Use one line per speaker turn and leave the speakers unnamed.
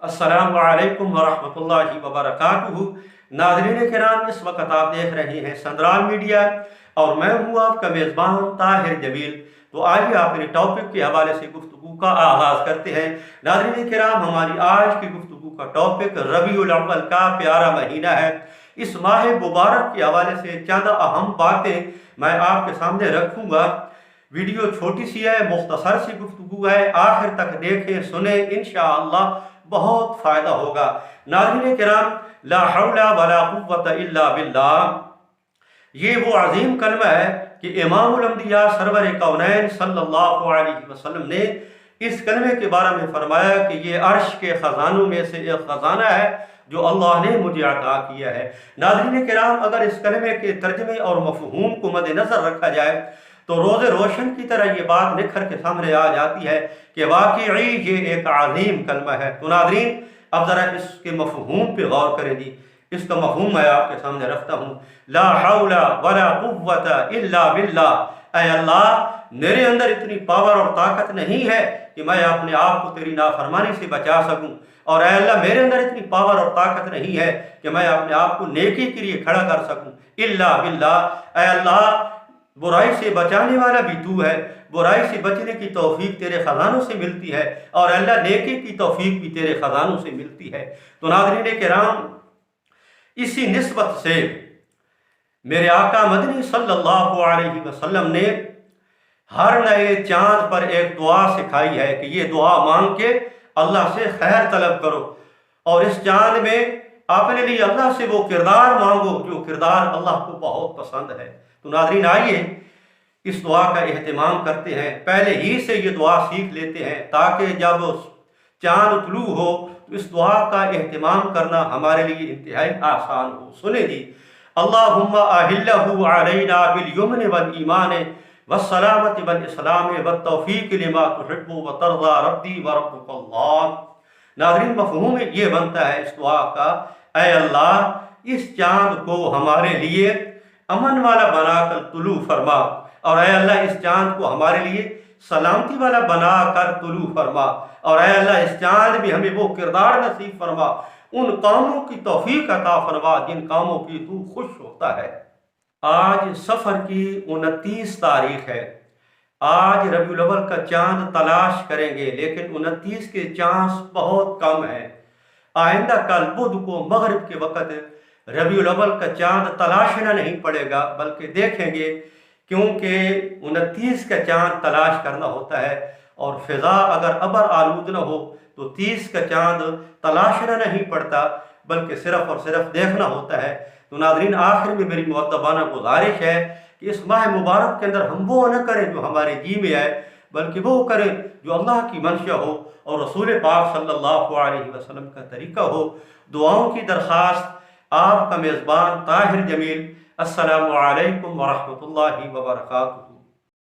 अस्सलामु अलैकुम वरहमतुल्लाहि वबरकातुहू। नाज़रीन किराम, इस वक्त आप देख रहे हैं संद्राल मीडिया और मैं हूँ आपका मेज़बान ताहिर जमील। तो आइए अपने टॉपिक के हवाले से गुफ्तगू का आगाज़ करते हैं। नाज़रीन किराम, हमारी आज की गुफ्तगू का टॉपिक रबीउल अव्वल का प्यारा महीना है। इस माह मुबारक के हवाले से चंद अहम बातें मैं आपके सामने रखूँगा। वीडियो छोटी सी है, मुख्तसर सी गुफ्तगू है, आखिर तक देखें सुने, इंशाअल्लाह बहुत फ़ायदा होगा। नाज़रीन किराम, ला हौला वला कुव्वता इल्ला बिल्लाह, ये वो अजीम कलमा है कि इमामुल अंबिया सरवर कौनैन सल्लल्लाहु अलैहि वसल्लम ने इस कलमे के बारे में फरमाया कि ये अर्श के ख़जानों में से एक ख़जाना है जो अल्लाह ने मुझे अता किया है। नाज़रीन किराम, अगर इस कलमे के तर्जमे और मफ़हूम को मद्देनज़र रखा जाए तो रोज़े रोशन की तरह ये बात निखर के सामने आ जाती है कि वाकई ये एक अजीम कलमा है। तो नाज़रीन, अब ज़रा इसके मफ़हूम पे गौर करें जी। इसका मफ़हूम मैं आपके सामने रखता हूँ। ला हौला वला कुव्वता इल्ला बिल्लाह, ऐ अल्लाह, मेरे अंदर इतनी पावर और ताकत नहीं है कि मैं अपने आप को तेरी नाफरमानी से बचा सकूं, और ऐ अल्लाह, मेरे अंदर इतनी पावर और ताकत नहीं है कि मैं अपने आप को नेकी के लिए खड़ा कर सकूं। इल्ला बिल्लाह, ऐ अल्लाह, बुराई से बचाने वाला भी तू है, बुराई से बचने की तौफीक तेरे ख़जानों से मिलती है, और अल्लाह नेकी की तौफीक भी तेरे ख़जानों से मिलती है। तो नाज़रीन किराम, इसी निस्बत से मेरे आका मदनी सल्लल्लाहु अलैहि वसल्लम ने हर नए चांद पर एक दुआ सिखाई है कि ये दुआ मांग के अल्लाह से खैर तलब करो, और इस चांद में अपने लिए अल्लाह से वो किरदार मांगो जो किरदार अल्लाह को बहुत पसंद है। तो नाज़रीन, आइए इस दुआ का एहतमाम करते हैं। पहले ही से ये दुआ सीख लेते हैं ताकि जब चांद तुलू हो तो इस दुआ का एहतमाम करना हमारे लिए इंतहाई आसान हो। सुने जी। अल्लाहुम्मा अहिल्लहु अलैना बिल यमन वल ईमान वस्सलामति वल इस्लाम वत्तौफीक लिमा तुहिब्बु व तर्ज़ा रब्बी व रब्बुकल्लाह। नाज़रीन, मफ़हूम ये बनता है इस दुआ का, ऐ अल्लाह, इस चांद को हमारे लिए अमन वाला बनाकर तुलू फरमा, और ऐ अल्लाह, इस चांद को हमारे लिए सलामती वाला बनाकर तुलू फरमा, और ऐ अल्लाह, इस चांद में हमें वो किरदार नसीब फरमा, उन कामों की तौफीक अता फरमा जिन कामों की तू खुश होता है। आज सफ़र की 29 तारीख है। आज रबीउल अव्वल का चांद तलाश करेंगे, लेकिन 29 के चांस बहुत कम है। आइंदा कल बुध को मगरिब के वक़्त रबीउल अव्वल का चांद तलाशना नहीं पड़ेगा, बल्कि देखेंगे, क्योंकि 29 का चांद तलाश करना होता है, और फ़िज़ा अगर अबर आलूद न हो तो 30 का चांद तलाशना नहीं पड़ता, बल्कि सिर्फ़ और सिर्फ देखना होता है। तो नाज़रीन, आखिर में मेरी मुअद्दबाना गुजारिश है कि इस माह मुबारक के अंदर हम वो न करें जो हमारे जी में आए, बल्कि वो करें जो अल्लाह की मंशा हो और रसूल पाक सल्लल्लाहु अलैहि वसल्लम का तरीका हो। दुआओं की दरख्वास्त, आपका मेज़बान ताहिर जमील। अस्सलामु अलैकुम वरहमतुल्लाहि वबरकातुहू।